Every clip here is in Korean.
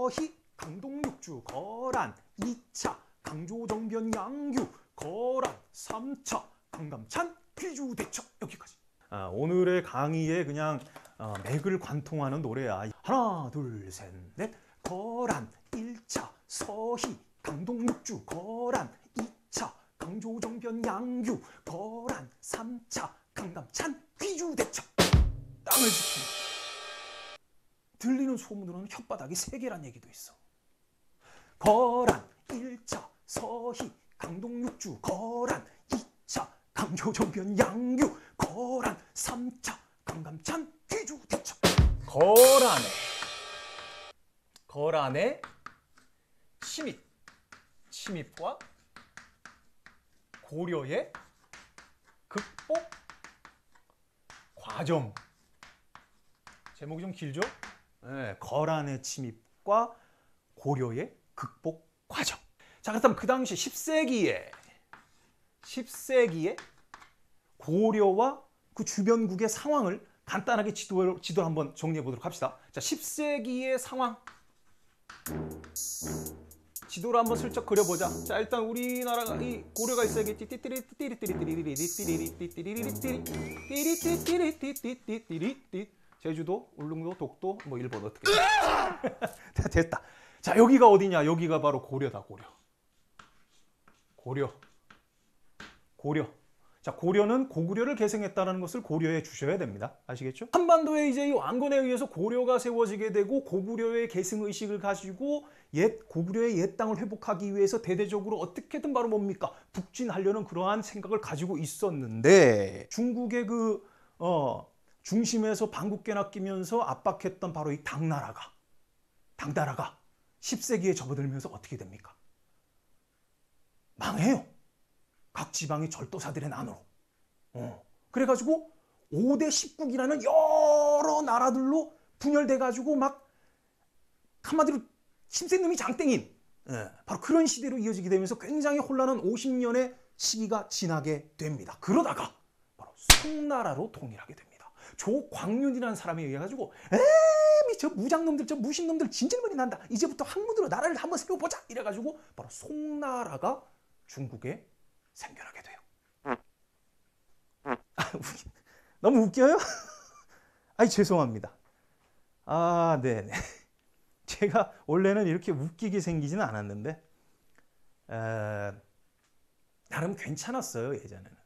서희 강동육주 거란 2차 강조정변 양규 거란 3차 강감찬 귀주대첩. 여기까지. 오늘의 강의에 그냥 맥을 관통하는 노래야. 하나 둘 셋 넷. 거란 1차 서희 강동육주 거란 2차 강조정변 양규 거란 3차 강감찬 귀주대첩. 땅을 지키는. 들리는 소문으로는 혓바닥이 3개란 얘기도 있어. 거란 1차 서희 강동육주 거란 2차 강조정변 양규 거란 3차 강감찬 귀주대첩. 거란의 침입과 고려의 극복 과정. 제목이 좀 길죠? 네, 거란의 침입과 고려의 극복 과정. 자, 그렇다면 그 당시 10세기에 고려와 그 주변국의 상황을 간단하게 지도를 한번 정리해 보도록 합시다. 자, 10세기의 상황. 지도를 한번 슬쩍 그려보자. 자, 일단 우리나라가 이 고려가 있어야겠지. 제주도, 울릉도, 독도, 뭐 일본 어떻게 됐다. 자, 여기가 어디냐? 여기가 바로 고려다. 고려. 자, 고려는 고구려를 계승했다는 것을 고려해 주셔야 됩니다. 아시겠죠? 한반도에 이제 이 왕건에 의해서 고려가 세워지게 되고 고구려의 계승 의식을 가지고 고구려의 옛 땅을 회복하기 위해서 대대적으로 어떻게든 바로 뭡니까? 북진하려는 그러한 생각을 가지고 있었는데 중국의 중심에서 방국계나 끼면서 압박했던 바로 이 당나라가 10세기에 접어들면서 어떻게 됩니까? 망해요. 각 지방이 절도사들의 난으로. 그래가지고 5대 10국이라는 여러 나라들로 분열돼가지고 막 한마디로 심센놈이 장땡인 바로 그런 시대로 이어지게 되면서 굉장히 혼란한 50년의 시기가 지나게 됩니다. 그러다가 바로 송나라로 통일하게 됩니다. 조광윤이라는 사람에 의해 가지고 저 무장놈들, 저 무신놈들 진질머리 난다. 이제부터 학문으로 나라를 한번 세워보자. 이래가지고 바로 송나라가 중국에 생겨나게 돼요. 너무 웃겨요? 아이, 죄송합니다. 네네. 제가 원래는 이렇게 웃기게 생기지는 않았는데 나름 괜찮았어요. 예전에는.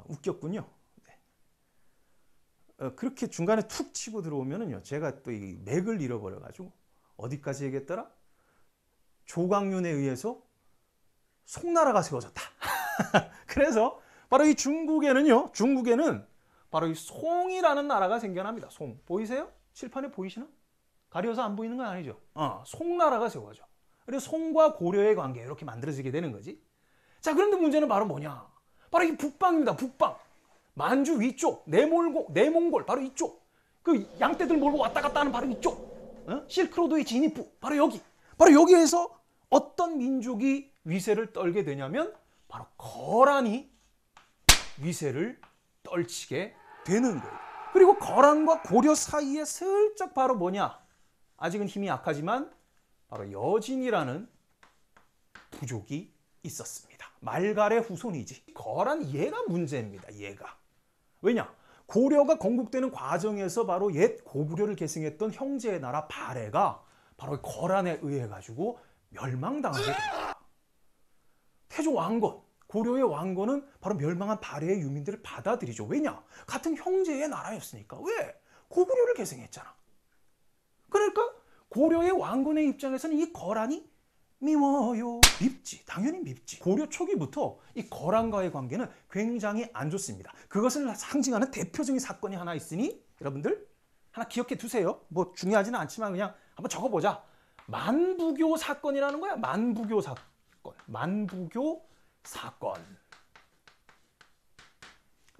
웃겼군요. 네. 그렇게 중간에 툭 치고 들어오면은요, 제가 또 이 맥을 잃어버려가지고 어디까지 얘기했더라? 조광윤에 의해서 송나라가 세워졌다. 그래서 바로 이 중국에는 바로 이 송이라는 나라가 생겨납니다. 송 보이세요? 칠판에 보이시나? 가려서 안 보이는 건 아니죠. 송나라가 세워져. 그래서 송과 고려의 관계 이렇게 만들어지게 되는 거지. 자, 그런데 문제는 바로 뭐냐? 바로 이 북방입니다. 북방. 만주 위쪽, 내몽골 바로 이쪽. 그 양떼들 몰고 왔다 갔다 하는 바로 이쪽. 실크로드의 진입부 바로 여기. 바로 여기에서 어떤 민족이 위세를 떨게 되냐면 바로 거란이 위세를 떨치게 되는 거예요. 그리고 거란과 고려 사이에 슬쩍 바로 뭐냐? 아직은 힘이 약하지만 바로 여진이라는 부족이 있었습니다. 말갈의 후손이지. 거란 얘가 문제입니다. 얘가. 왜냐? 고려가 건국되는 과정에서 바로 옛 고구려를 계승했던 형제의 나라 발해가 바로 거란에 의해 가지고 멸망당하게 됩니다. 태조 왕건, 고려의 왕건은 바로 멸망한 발해의 유민들을 받아들이죠. 왜냐? 같은 형제의 나라였으니까. 왜? 고구려를 계승했잖아. 그러니까 고려의 왕건의 입장에서는 이 거란이 미워요. 밉지. 당연히 밉지. 고려 초기부터 이 거란과의 관계는 굉장히 안 좋습니다. 그것을 상징하는 대표적인 사건이 하나 있으니 여러분들 하나 기억해 두세요. 뭐 중요하지는 않지만 그냥 한번 적어보자. 만부교 사건이라는 거야. 만부교 사건.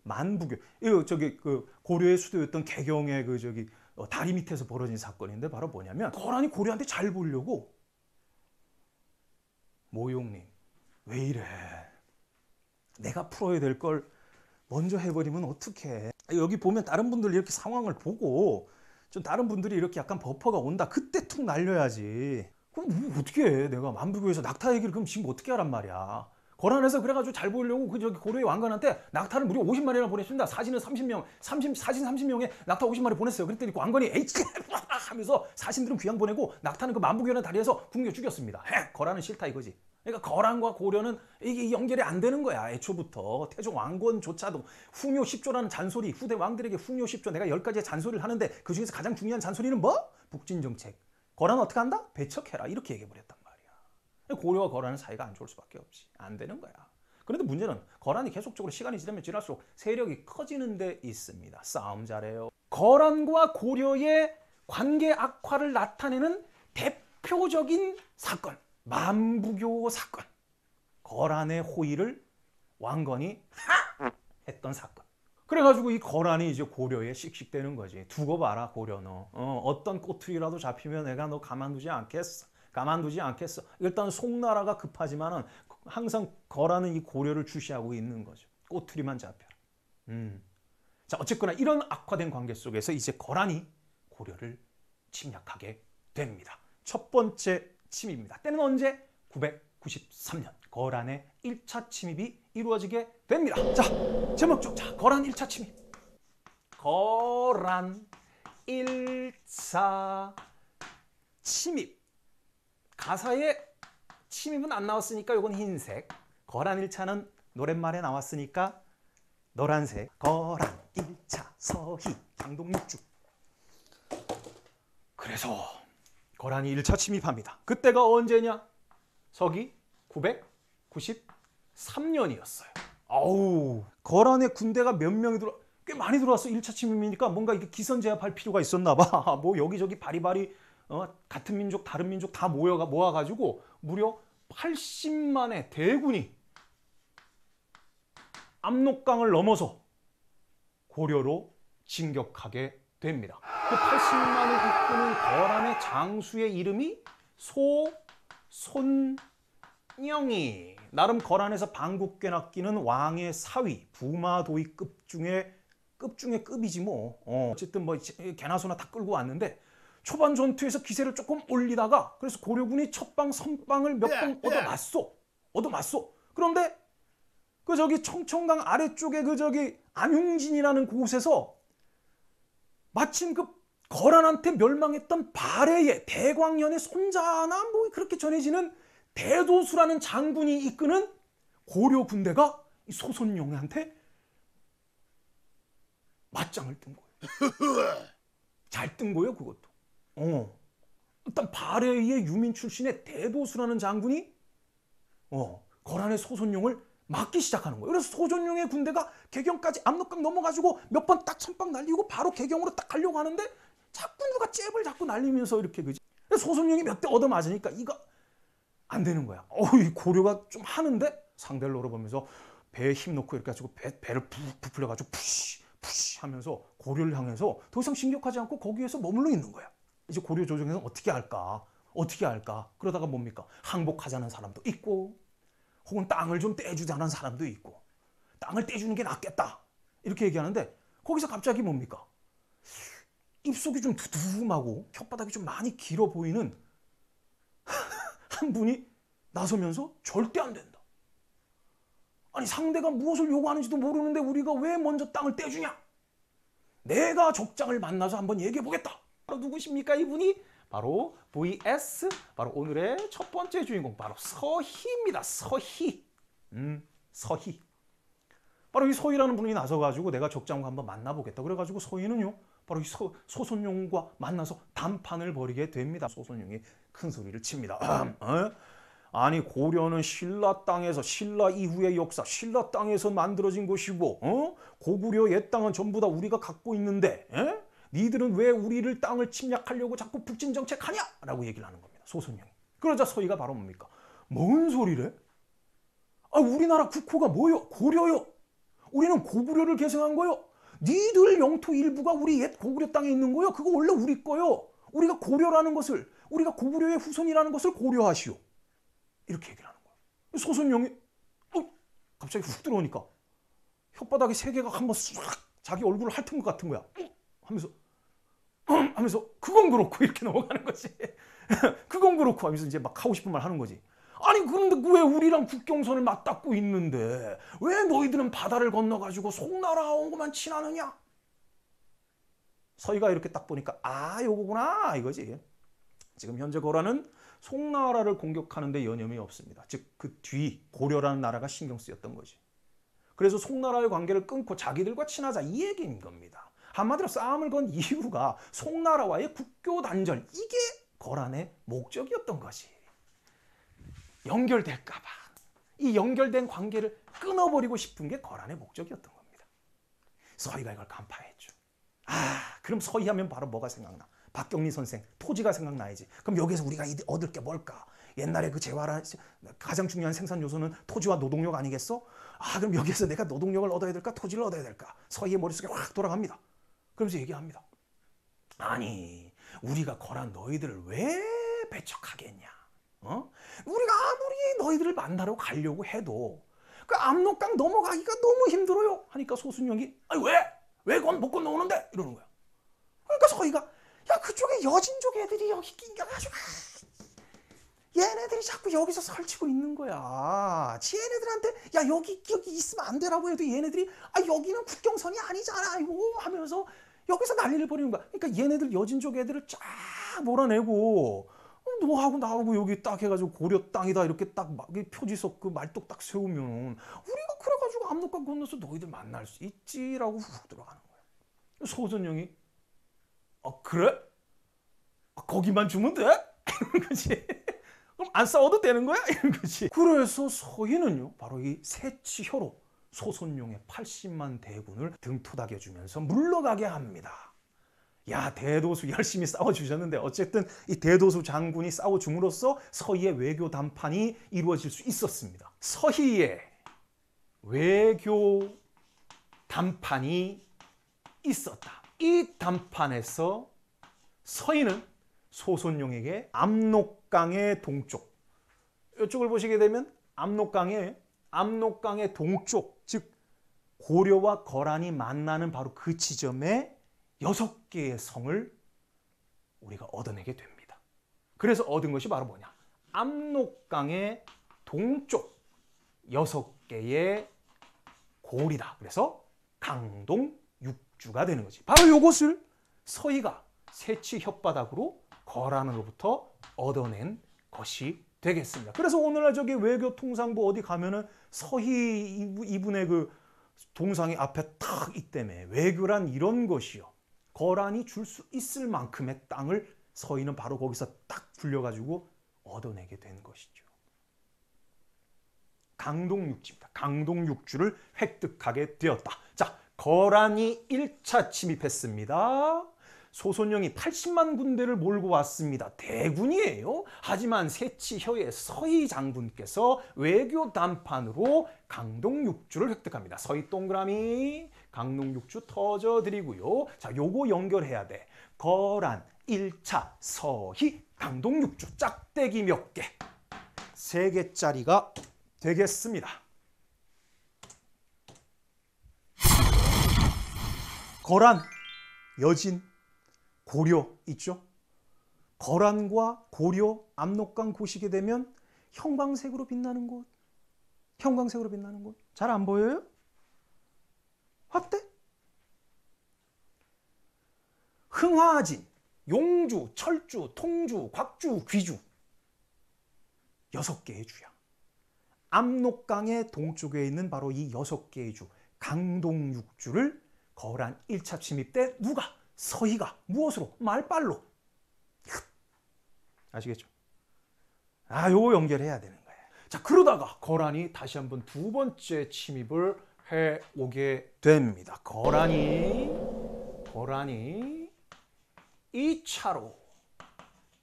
만부교. 이거 그 고려의 수도였던 개경의 다리 밑에서 벌어진 사건인데 바로 뭐냐면 거란이 고려한테 잘 보려고 모용님 왜 이래? 내가 풀어야 될 걸 먼저 해버리면 어떡해? 여기 보면 다른 분들 이렇게 상황을 보고 좀 다른 분들이 이렇게 약간 버퍼가 온다. 그때 툭 날려야지. 그럼 뭐 어떻게 해? 내가 만부교에서 낙타 얘기를 그럼 지금 어떻게 하란 말이야. 거란에서 그래가지고 잘 보이려고 그 저기 고려의 왕관한테 낙타를 무려 50마리나 보냈습니다. 사진은 30명, 사진 30명에 낙타 50마리 보냈어요. 그랬더니 왕관이 에이치 하면서 사신들은 귀양 보내고 낙타는 그 만부교라는 다리에서 굶겨 죽였습니다. 거란은 싫다 이거지. 그러니까 거란과 고려는 이게 연결이 안 되는 거야. 애초부터 태종 왕건조차도 후묘 10조라는 잔소리, 후대 왕들에게 후묘 10조 내가 10가지의 잔소리를 하는데 그 중에서 가장 중요한 잔소리는 뭐? 북진 정책. 거란은 어떻게 한다? 배척해라 이렇게 얘기해버렸단 말이야. 고려와 거란은 사이가 안 좋을 수밖에 없지. 안 되는 거야. 그런데 문제는 거란이 계속적으로 시간이 지나면 지날수록 세력이 커지는 데 있습니다. 싸움 잘해요. 거란과 고려의 관계 악화를 나타내는 대표적인 사건, 만부교 사건. 거란의 호의를 왕건이 했던 사건. 그래가지고 이 거란이 이제 고려에 씩씩대는 거지. 두고 봐라 고려 너. 어떤 꼬투리라도 잡히면 내가 너 가만두지 않겠어. 가만두지 않겠어. 일단 송나라가 급하지만은 항상 거란은 이 고려를 주시하고 있는 거죠. 꼬투리만 잡혀라. 자 어쨌거나 이런 악화된 관계 속에서 이제 거란이 고려를 침략하게 됩니다. 첫 번째 침입입니다. 때는 언제? 993년 거란의 1차 침입이 이루어지게 됩니다. 자 제목 좀. 자 거란 1차 침입. 거란 1차 침입. 가사에 침입은 안 나왔으니까 이건 흰색. 거란 1차는 노랫말에 나왔으니까 노란색. 거란 1차 서희 장동육주. 그래서 거란이 1차 침입합니다. 그때가 언제냐? 서기 993년이었어요. 아우, 거란의 군대가 몇 명이 꽤 많이 들어왔어. 1차 침입이니까 뭔가 이게 기선제압할 필요가 있었나 봐. 뭐 여기저기 바리바리 같은 민족 다른 민족 다 모아가지고 무려 80만의 대군이 압록강을 넘어서 고려로 진격하게 됩니다. 그 80만을 이끄는 거란의 장수의 이름이 소손영이. 나름 거란에서 방국궤 낚이는 왕의 사위, 부마도이급 중에 급이지 뭐. 어쨌든 뭐 개나 소나 다 끌고 왔는데 초반 전투에서 기세를 조금 올리다가 그래서 고려군이 첫방 선방을 몇 번 얻어맞소. 그런데 그 저기 청천강 아래쪽에 그 저기 안용진이라는 곳에서 마침 그 거란한테 멸망했던 발해의 대광년의 손자나 뭐 그렇게 전해지는 대도수라는 장군이 이끄는 고려 군대가 이 소손용한테 맞짱을 뜬 거예요. 잘 뜬 거예요, 그것도. 일단 발해의 유민 출신의 대도수라는 장군이 거란의 소손용을 막기 시작하는 거예요. 그래서 소손용의 군대가 개경까지 압록강 넘어가지고 몇 번 딱 선빵 날리고 바로 개경으로 딱 가려고 하는데 자꾸 누가 잽을 자꾸 날리면서 이렇게 그지. 소손용이 몇 대 얻어맞으니까 이거 안 되는 거야. 이 고려가 좀 하는데 상대를 노려보면서 배에 힘 놓고 이렇게 해가지고 배를 푹 부풀려가지고 푸시 하면서 고려를 향해서 더 이상 진격하지 않고 거기에서 머물러 있는 거야. 이제 고려 조정에서 어떻게 할까? 그러다가 뭡니까? 항복하자는 사람도 있고 혹은 땅을 좀 떼주자는 사람도 있고 땅을 떼주는 게 낫겠다 이렇게 얘기하는데 거기서 갑자기 뭡니까? 입속이 좀 두툼하고 혓바닥이 좀 많이 길어 보이는 한 분이 나서면서 절대 안 된다. 아니 상대가 무엇을 요구하는지도 모르는데 우리가 왜 먼저 땅을 떼주냐? 내가 족장을 만나서 한번 얘기해 보겠다. 바로 누구십니까 이분이? 바로 vs 바로 오늘의 첫 번째 주인공 바로 서희입니다. 서희. 서희. 바로 이 서희라는 분이 나서가지고 내가 족장과 한번 만나보겠다. 그래가지고 서희는요 바로 이 소손용과 만나서 단판을 벌이게 됩니다. 소손용이 큰 소리를 칩니다. 아니 고려는 신라 땅에서 신라 이후의 역사 신라 땅에서 만들어진 것이고 고구려 옛 땅은 전부 다 우리가 갖고 있는데 니들은 왜 우리를 땅을 침략하려고 자꾸 북진 정책하냐? 라고 얘기를 하는 겁니다. 소손용이. 그러자 서희가 바로 뭡니까? 뭔 소리래? 우리나라 국호가 뭐요? 고려요. 우리는 고구려를 계승한 거요. 니들 영토 일부가 우리 옛 고구려 땅에 있는 거요. 그거 원래 우리 거요. 우리가 고려라는 것을 우리가 고구려의 후손이라는 것을 고려하시오. 이렇게 얘기를 하는 거예요. 소손용이 갑자기 훅 들어오니까 혓바닥에 세 개가 한번 싹 자기 얼굴을 핥은 것 같은 거야. 하면서 하면서 그건 그렇고 이렇게 넘어가는 거지. 그건 그렇고 하면서 이제 막 하고 싶은 말 하는 거지. 아니 그런데 왜 우리랑 국경선을 맞닿고 있는데 왜 너희들은 바다를 건너가지고 송나라하고만 친하느냐? 서희가 이렇게 딱 보니까 아 요거구나 이거지. 지금 현재 거란은 송나라를 공격하는 데 여념이 없습니다. 즉 그 뒤 고려라는 나라가 신경 쓰였던 거지. 그래서 송나라의 관계를 끊고 자기들과 친하자 이 얘기인 겁니다. 한마디로 싸움을 건 이유가 송나라와의 국교 단절 이게 거란의 목적이었던 것이. 연결될까 봐. 이 연결된 관계를 끊어버리고 싶은 게 거란의 목적이었던 겁니다. 서희가 이걸 간파했죠. 아, 그럼 서희 하면 바로 뭐가 생각나? 박경리 선생, 토지가 생각나야지. 그럼 여기서 우리가 얻을 게 뭘까? 옛날에 그 재화라 가장 중요한 생산 요소는 토지와 노동력 아니겠어? 아, 그럼 여기서 내가 노동력을 얻어야 될까? 토지를 얻어야 될까? 서희의 머릿속에 확 돌아갑니다. 그러면서 얘기합니다. 아니, 우리가 거란 너희들을 왜 배척하겠냐? 우리가 아무리 너희들을 만나러 가려고 해도 그 압록강 넘어가기가 너무 힘들어요. 하니까 소순영이 아니 왜? 왜 건 못 건너오는데? 이러는 거야. 그러니까 서희가 야 그쪽에 여진족 애들이 여기 낑겨가지고 얘네들이 자꾸 여기서 설치고 있는 거야. 얘네들한테 야 여기 있으면 안 되라고 해도 얘네들이 아 여기는 국경선이 아니잖아요 하면서 여기서 난리를 벌이는 거야. 그러니까 얘네들 여진족 애들을 쫙 몰아내고 너하고 나하고 여기 딱 해가지고 고려 땅이다 이렇게 딱 표지석 그 말뚝 딱 세우면 우리가 그래가지고 압록강 건너서 너희들 만날 수 있지라고 훅 들어가는 거야. 소선영이 아 그래? 아, 거기만 주면 돼? 이런 거지. 그럼 안 싸워도 되는 거야? 이런 거지. 그래서 서희는요 바로 이 새치혀로 소선용의 80만 대군을 등토닥여주면서 물러가게 합니다. 야 대도수 열심히 싸워주셨는데 어쨌든 이 대도수 장군이 싸워줌으로써 서희의 외교 담판이 이루어질 수 있었습니다. 서희의 외교 담판이 있었다. 이 담판에서 서희는 소손용에게 압록강의 동쪽 이쪽을 보시게 되면 압록강의 동쪽 즉 고려와 거란이 만나는 바로 그 지점에 6개의 성을 우리가 얻어내게 됩니다. 그래서 얻은 것이 바로 뭐냐? 압록강의 동쪽 6개의 고리다. 그래서 강동 6주가 되는 거지. 바로 이것을 서희가 새치 혓바닥으로 거란으로부터 얻어낸 것이 되겠습니다. 그래서 오늘날 저기 외교통상부 어디 가면은 서희 이분의 그 동상이 앞에 탁 있다며. 외교란 이런 것이요. 거란이 줄 수 있을 만큼의 땅을 서희는 바로 거기서 딱 불려가지고 얻어내게 된 것이죠. 강동육지입니다. 강동육주를 획득하게 되었다. 자, 거란이 1차 침입했습니다. 소손영이 80만 군대를 몰고 왔습니다. 대군이에요. 하지만 새치혀의 서희 장군께서 외교 담판으로 강동육주를 획득합니다. 서희 동그라미 강동육주 터져드리고요. 자, 요거 연결해야 돼. 거란 1차 서희 강동육주 짝대기 몇 개? 3개짜리가 되겠습니다. 거란, 여진, 고려 있죠? 거란과 고려, 압록강 보시게 되면 형광색으로 빛나는 곳. 형광색으로 빛나는 곳. 잘 안 보여요? 확대? 흥화진, 용주, 철주, 통주, 곽주, 귀주. 6개의 주야. 압록강의 동쪽에 있는 바로 이 6개의 주, 강동육주를 거란 1차 침입 때 누가? 서희가 무엇으로? 말빨로. 아시겠죠? 아, 요거 연결해야 되는 거예요. 자, 그러다가 거란이 다시 한번 2번째 침입을 해 오게 됩니다. 거란이 2차로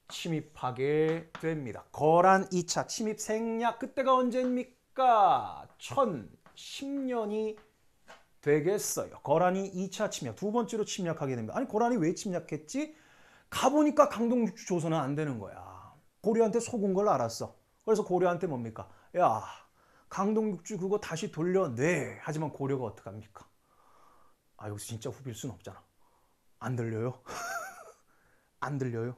침입하게 됩니다. 거란 2차 침입 생략 그때가 언제입니까? 1010년이 되겠어요. 거란이 2차 침략, 2번째로 침략하게 됩니다. 아니 거란이 왜 침략했지? 가보니까 강동육주 조선은 안 되는 거야. 고려한테 속은 걸 알았어. 그래서 고려한테 뭡니까? 야 강동육주 그거 다시 돌려내. 하지만 고려가 어떡합니까? 아 여기서 진짜 후빌 순 없잖아. 안 들려요? 안 들려요.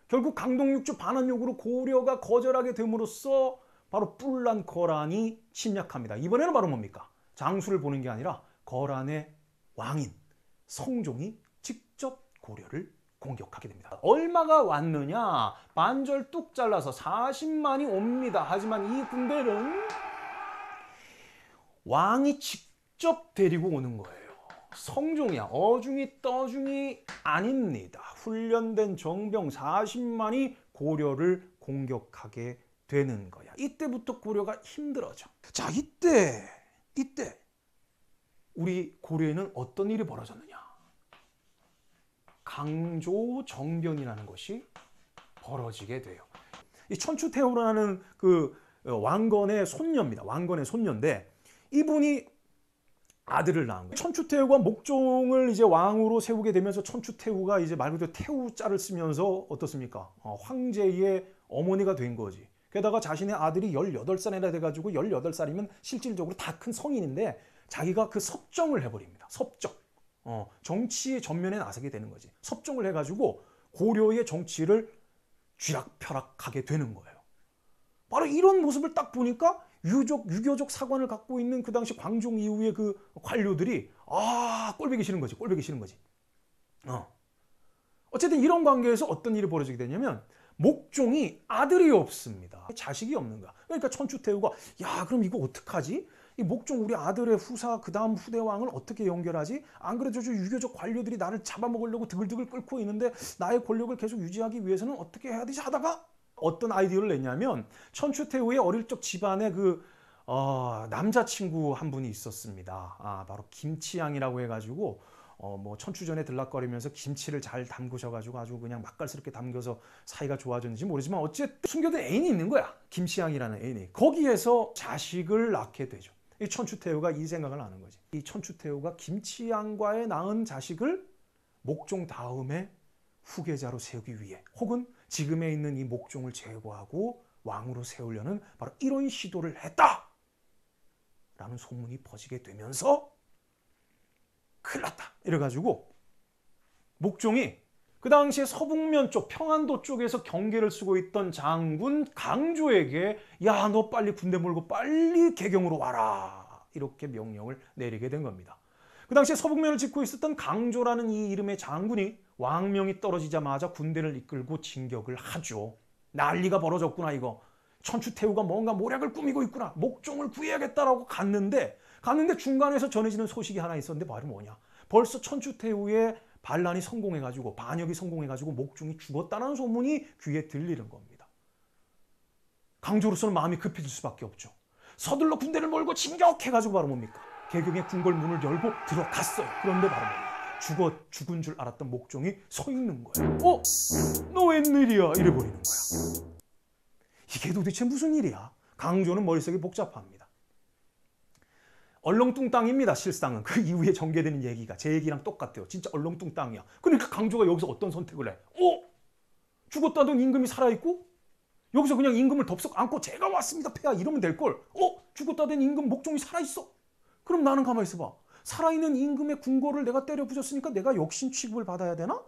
결국 강동육주 반환욕으로 고려가 거절하게 됨으로써 바로 뿔난 거란이 침략합니다. 이번에는 바로 뭡니까? 장수를 보는 게 아니라 거란의 왕인 성종이 직접 고려를 공격하게 됩니다. 얼마가 왔느냐? 반절 뚝 잘라서 40만이 옵니다. 하지만 이 군대는 왕이 직접 데리고 오는 거예요. 성종이야. 어중이 떠중이 아닙니다. 훈련된 정병 40만이 고려를 공격하게 되는 거야. 이때부터 고려가 힘들어져. 자, 이때 우리 고려에는 어떤 일이 벌어졌느냐? 강조정변이라는 것이 벌어지게 돼요. 이 천추태후라는 그 왕건의 손녀입니다. 왕건의 손녀인데 이분이 아들을 낳은 거예요. 천추태후가 목종을 이제 왕으로 세우게 되면서 천추태후가 이제 말 그대로 태후자를 쓰면서 어떻습니까? 황제의 어머니가 된 거지. 게다가 자신의 아들이 18살이나 돼가지고 18살이면 실질적으로 다 큰 성인인데 자기가 그 섭정을 해버립니다. 섭정. 정치의 전면에 나서게 되는 거지. 섭정을 해가지고 고려의 정치를 쥐락펴락하게 되는 거예요. 바로 이런 모습을 딱 보니까 유교적 사관을 갖고 있는 그 당시 광종 이후의 그 관료들이 꼴보기 싫은 거지. 꼴보기 싫은 거지. 어쨌든 이런 관계에서 어떤 일이 벌어지게 되냐면 목종이 아들이 없습니다. 자식이 없는 거야. 그러니까 천추태후가 야 그럼 이거 어떡하지? 이 목종 우리 아들의 후사 그 다음 후대 왕을 어떻게 연결하지? 안 그래도 저 유교적 관료들이 나를 잡아먹으려고 드글드글 끓고 있는데 나의 권력을 계속 유지하기 위해서는 어떻게 해야 되지? 하다가 어떤 아이디어를 냈냐면 천추태후의 어릴 적 집안에 그 남자친구 한 분이 있었습니다. 바로 김치양이라고 해가지고 뭐 천추전에 들락거리면서 김치를 잘 담그셔가지고 아주 그냥 맛깔스럽게 담겨서 사이가 좋아졌는지 모르지만 어쨌든 숨겨둔 애인이 있는 거야. 김치양이라는 애인이. 거기에서 자식을 낳게 되죠. 이 천추태후가 이 생각을 하는 거지. 이 천추태후가 김치양과의 낳은 자식을 목종 다음에 후계자로 세우기 위해 혹은 지금에 있는 이 목종을 제거하고 왕으로 세우려는 바로 이런 시도를 했다! 라는 소문이 퍼지게 되면서 큰일 났다! 이래가지고 목종이 그 당시에 서북면 쪽 평안도 쪽에서 경계를 쓰고 있던 장군 강조에게 야, 너 빨리 군대 몰고 빨리 개경으로 와라! 이렇게 명령을 내리게 된 겁니다. 그 당시에 서북면을 짓고 있었던 강조라는 이 이름의 장군이 왕명이 떨어지자마자 군대를 이끌고 진격을 하죠. 난리가 벌어졌구나 이거. 천추태후가 뭔가 모략을 꾸미고 있구나. 목종을 구해야겠다라고 갔는데 중간에서 전해지는 소식이 하나 있었는데 바로 뭐냐. 벌써 천추태후의 반란이 성공해가지고 반역이 성공해가지고 목종이 죽었다는 소문이 귀에 들리는 겁니다. 강조로서는 마음이 급해질 수밖에 없죠. 서둘러 군대를 몰고 진격해가지고 바로 뭡니까? 개경의 궁궐 문을 열고 들어갔어요. 그런데 바로 뭡니까? 죽은 줄 알았던 목종이 서 있는 거예요. 너 웬일이야? 이래버리는 거야. 이게 도대체 무슨 일이야? 강조는 머릿속이 복잡합니다. 얼렁뚱땅입니다. 실상은. 그 이후에 전개되는 얘기가 제 얘기랑 똑같아요. 진짜 얼렁뚱땅이야. 그러니까 강조가 여기서 어떤 선택을 해? 죽었다던 임금이 살아있고 여기서 그냥 임금을 덥석 안고 제가 왔습니다 폐하 이러면 될걸. 죽었다던 임금 목종이 살아있어. 그럼 나는 가만히 있어봐. 살아있는 임금의 궁궐을 내가 때려 부셨으니까 내가 역신 취급을 받아야 되나?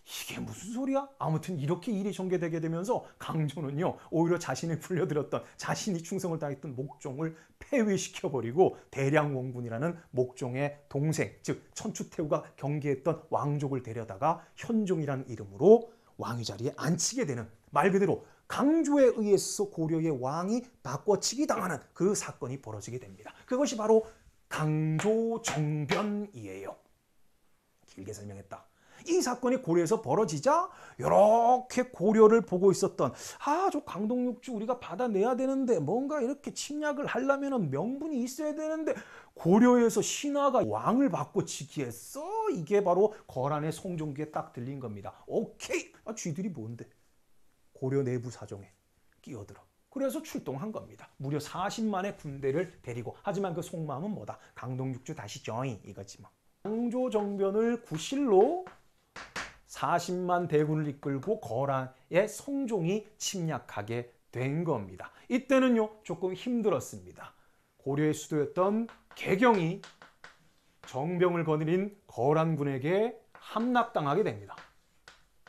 이게 무슨 소리야? 아무튼 이렇게 일이 전개되게 되면서 강조는요 오히려 자신이 불려들였던 자신이 충성을 다했던 목종을 폐위시켜버리고 대량원군이라는 목종의 동생 즉 천추태후가 경계했던 왕족을 데려다가 현종이라는 이름으로 왕위 자리에 앉히게 되는 말 그대로 강조에 의해서 고려의 왕이 바꿔치기 당하는 그 사건이 벌어지게 됩니다. 그것이 바로 강조정변이에요. 길게 설명했다. 이 사건이 고려에서 벌어지자 이렇게 고려를 보고 있었던 저 강동육주 우리가 받아내야 되는데 뭔가 이렇게 침략을 하려면 명분이 있어야 되는데 고려에서 신하가 왕을 바꿔치기 했어. 이게 바로 거란의 성종기에 딱 들린 겁니다. 오케이! 쥐들이 뭔데? 고려 내부 사정에 끼어들어. 그래서 출동한 겁니다. 무려 40만의 군대를 데리고. 하지만 그 속마음은 뭐다? 강동육주 다시 join 이거지 뭐. 강조정변을 구실로 40만 대군을 이끌고 거란의 성종이 침략하게 된 겁니다. 이때는요 조금 힘들었습니다. 고려의 수도였던 개경이 정병을 거느린 거란군에게 함락당하게 됩니다.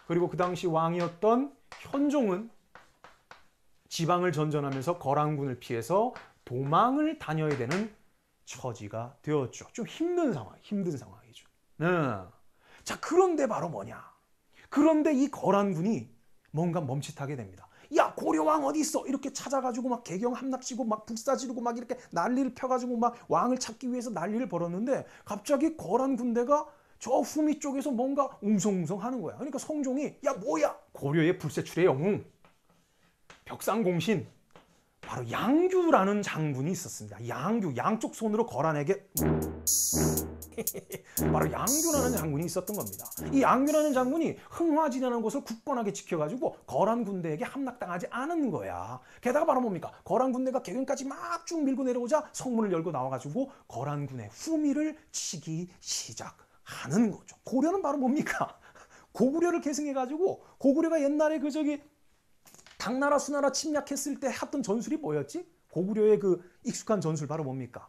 그리고 그 당시 왕이었던 현종은 지방을 전전하면서 거란군을 피해서 도망을 다녀야 되는 처지가 되었죠. 좀 힘든 상황이죠. 네. 자, 그런데 바로 뭐냐? 그런데 이 거란군이 뭔가 멈칫하게 됩니다. 야, 고려왕 어디 있어? 이렇게 찾아가지고 막 개경 함락치고 막 불사지르고 막 이렇게 난리를 펴가지고 막 왕을 찾기 위해서 난리를 벌였는데 갑자기 거란 군대가 저 후미 쪽에서 뭔가 웅성웅성 하는 거야. 그러니까 성종이 야, 뭐야? 고려의 불세출의 영웅 벽상공신 바로 양규라는 장군이 있었습니다. 양규, 양쪽 손으로 거란에게 바로 양규라는 장군이 있었던 겁니다. 이 양규라는 장군이 흥화진이라는 곳을 굳건하게 지켜가지고 거란 군대에게 함락당하지 않은 거야. 게다가 바로 뭡니까? 거란 군대가 개경까지 막 쭉 밀고 내려오자 성문을 열고 나와가지고 거란군의 후미를 치기 시작하는 거죠. 고려는 바로 뭡니까? 고구려를 계승해가지고 고구려가 옛날에 그 저기 당나라 수나라 침략했을 때 했던 전술이 뭐였지? 고구려의 그 익숙한 전술 바로 뭡니까?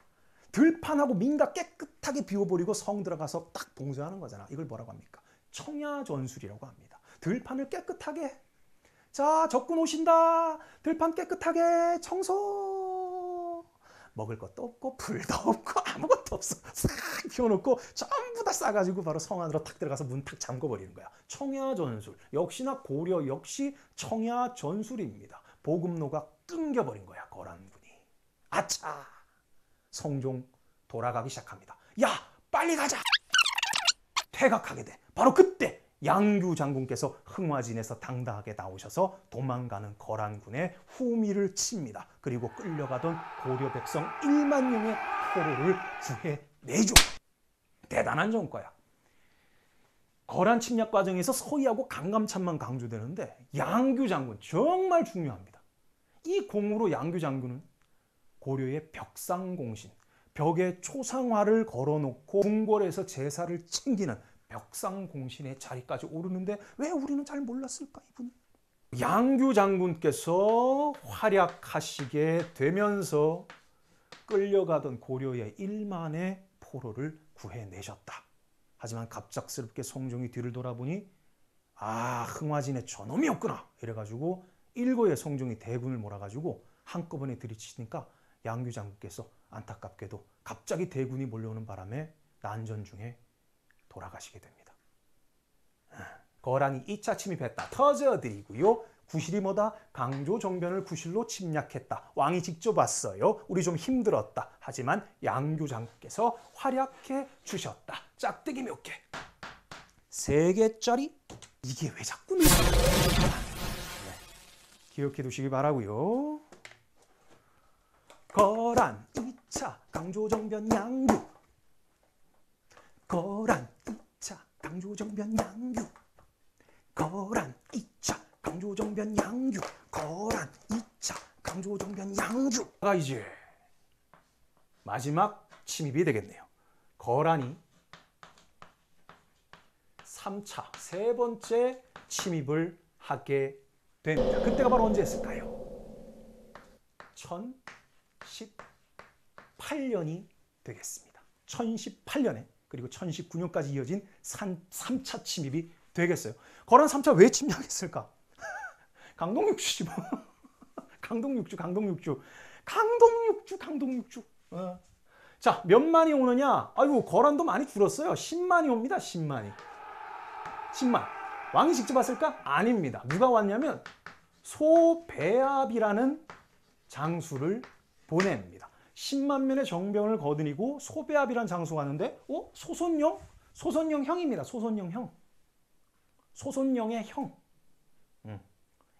들판하고 민가 깨끗하게 비워버리고 성 들어가서 딱 봉쇄하는 거잖아. 이걸 뭐라고 합니까? 청야전술이라고 합니다. 들판을 깨끗하게, 자, 적군 오신다. 들판 깨끗하게 청소. 먹을 것도 없고 불도 없고 아무것도 없어. 싹 피워놓고 전부 다 싸가지고 바로 성 안으로 탁 들어가서 문 탁 잠궈버리는 거야. 청야전술. 역시나 고려 역시 청야전술입니다. 보급로가 끊겨버린 거야, 거란군이. 아차! 성종 돌아가기 시작합니다. 야, 빨리 가자! 퇴각하게 돼. 바로 그때 양규 장군께서 흥화진에서 당당하게 나오셔서 도망가는 거란군의 후미를 칩니다. 그리고 끌려가던 고려 백성 1만 명의 포로를 구해내죠. 대단한 전과야. 거란 침략 과정에서 서희하고 강감찬만 강조되는데 양규 장군 정말 중요합니다. 이 공으로 양규 장군은 고려의 벽상공신, 벽에 초상화를 걸어놓고 궁궐에서 제사를 챙기는 벽상공신의 자리까지 오르는데 왜 우리는 잘 몰랐을까, 이분? 양규 장군께서 활약하시게 되면서 끌려가던 고려의 1만의 포로를 구해내셨다. 하지만 갑작스럽게 성종이 뒤를 돌아보니 아, 흥화진에 저놈이 없구나 이래가지고 일거에 성종이 대군을 몰아가지고 한꺼번에 들이치니까 양규 장군께서 안타깝게도 갑자기 대군이 몰려오는 바람에 난전 중에 돌아가시게 됩니다. 거란이 2차 침입했다. 터져드리고요. 구실이 뭐다? 강조정변을 구실로 침략했다. 왕이 직접 왔어요. 우리 좀 힘들었다. 하지만 양규 장군께서 활약해 주셨다. 짝대기 몇 개? 3개짜리? 이게 왜 자꾸 네. 기억해 두시기 바라고요. 거란 2차 강조정변 양규. 거란 2차 강조정변 양규. 거란 2차 강조정변 양규. 거란 2차 강조정변 양규가 이제 마지막 침입이 되겠네요. 거란이 3차, 세 번째 침입을 하게 됩니다. 그때가 바로 언제였을까요? 1018년이 되겠습니다. 1018년에 그리고 1019년까지 이어진 3차 침입이 되겠어요. 거란 3차 왜 침략했을까? 강동육주지 뭐. 강동육주. 자, 몇 만이 오느냐? 아이고, 거란도 많이 줄었어요. 10만이 옵니다. 10만이. 10만. 왕이 직접 왔을까? 아닙니다. 누가 왔냐면 소배압이라는 장수를 보냅니다. 10만 명의 정병을 거느리고 소배압이라는 장수가 왔는데 소손영? 소손영 형입니다. 소손영 형. 소손영의 형.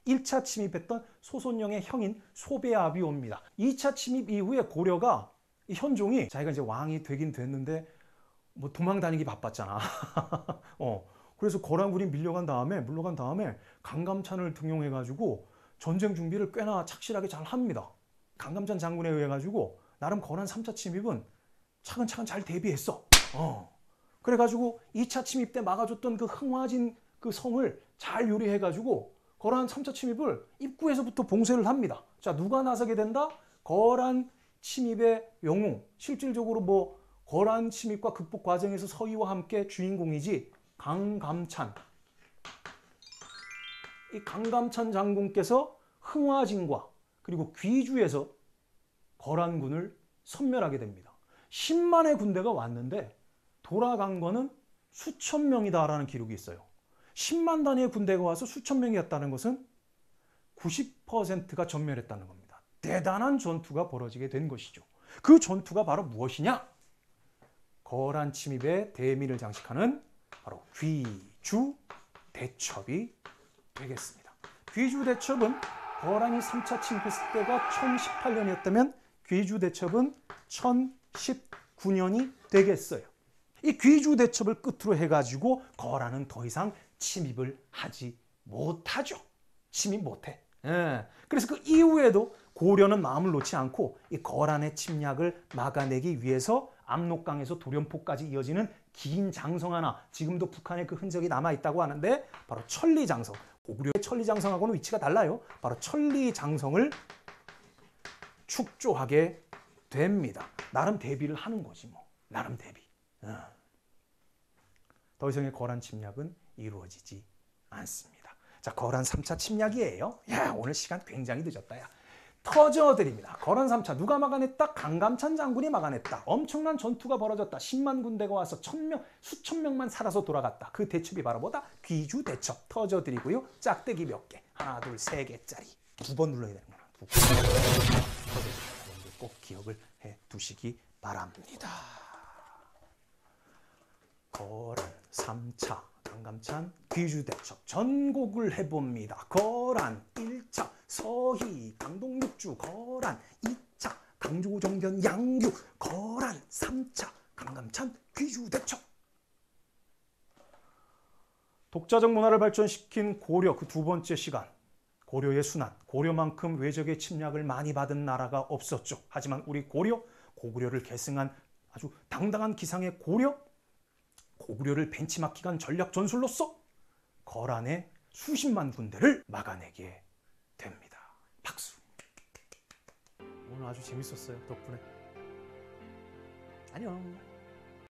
1차 침입했던 소손영의 형인 소배압이 옵니다. 2차 침입 이후에 고려가 현종이 자기가 이제 왕이 되긴 됐는데 뭐 도망 다니기 바빴잖아. 그래서 거란군이 물러간 다음에 강감찬을 등용해가지고 전쟁 준비를 꽤나 착실하게 잘 합니다. 강감찬 장군에 의해 가지고 나름 거란 3차 침입은 차근차근 잘 대비했어. 그래가지고 2차 침입 때 막아줬던 그 흥화진 그 성을 잘 요리해가지고 거란 3차 침입을 입구에서부터 봉쇄를 합니다. 자, 누가 나서게 된다? 거란 침입의 영웅. 실질적으로 뭐 거란 침입과 극복 과정에서 서희와 함께 주인공이지 강감찬. 이 강감찬 장군께서 흥화진과 그리고 귀주에서 거란군을 섬멸하게 됩니다. 10만의 군대가 왔는데 돌아간 거는 수천 명이다라는 기록이 있어요. 10만 단위의 군대가 와서 수천 명이었다는 것은 90%가 전멸했다는 겁니다. 대단한 전투가 벌어지게 된 것이죠. 그 전투가 바로 무엇이냐? 거란 침입에 대미를 장식하는 바로 귀주 대첩이 되겠습니다. 귀주 대첩은 거란이 3차 침입했을 때가 1018년이었다면 귀주 대첩은 1019년이 되겠어요. 이 귀주 대첩을 끝으로 해가지고 거란은 더 이상 침입을 하지 못하죠. 침입 못해. 예. 그래서 그 이후에도 고려는 마음을 놓지 않고 이 거란의 침략을 막아내기 위해서 압록강에서 도련포까지 이어지는 긴 장성 하나, 지금도 북한에 그 흔적이 남아있다고 하는데 바로 천리장성. 고구려의 천리장성하고는 위치가 달라요. 바로 천리장성을 축조하게 됩니다. 나름 대비를 하는 거지 뭐. 나름 대비. 더 이상의 거란 침략은 이루어지지 않습니다. 자, 거란 3차 침략이에요. 야, 오늘 시간 굉장히 늦었다. 야. 터져드립니다. 거란 3차 누가 막아냈다? 강감찬 장군이 막아냈다. 엄청난 전투가 벌어졌다. 10만 군대가 와서 수천 명만 살아서 돌아갔다. 그 대첩이 바로 뭐다? 귀주 대첩. 터져드리고요. 짝대기 몇 개? 하나, 둘, 세 개짜리. 2번 눌러야 되는구나. 2번. 터져드립니다. 꼭 기억을 해 두시기 바랍니다. 거란 3차 강감찬 귀주대첩 전곡을 해봅니다. 거란 1차 서희 강동육주, 거란 2차 강조정변 양규, 거란 3차 강감찬 귀주대첩. 독자적 문화를 발전시킨 고려 그 두 번째 시간, 고려의 순환, 고려만큼 외적의 침략을 많이 받은 나라가 없었죠. 하지만 우리 고구려를 계승한 아주 당당한 기상의 고구려를 벤치마킹한 전략 전술로서 거란의 수십만 군대를 막아내게 됩니다. 박수. 오늘 아주 재밌었어요. 덕분에. 안녕.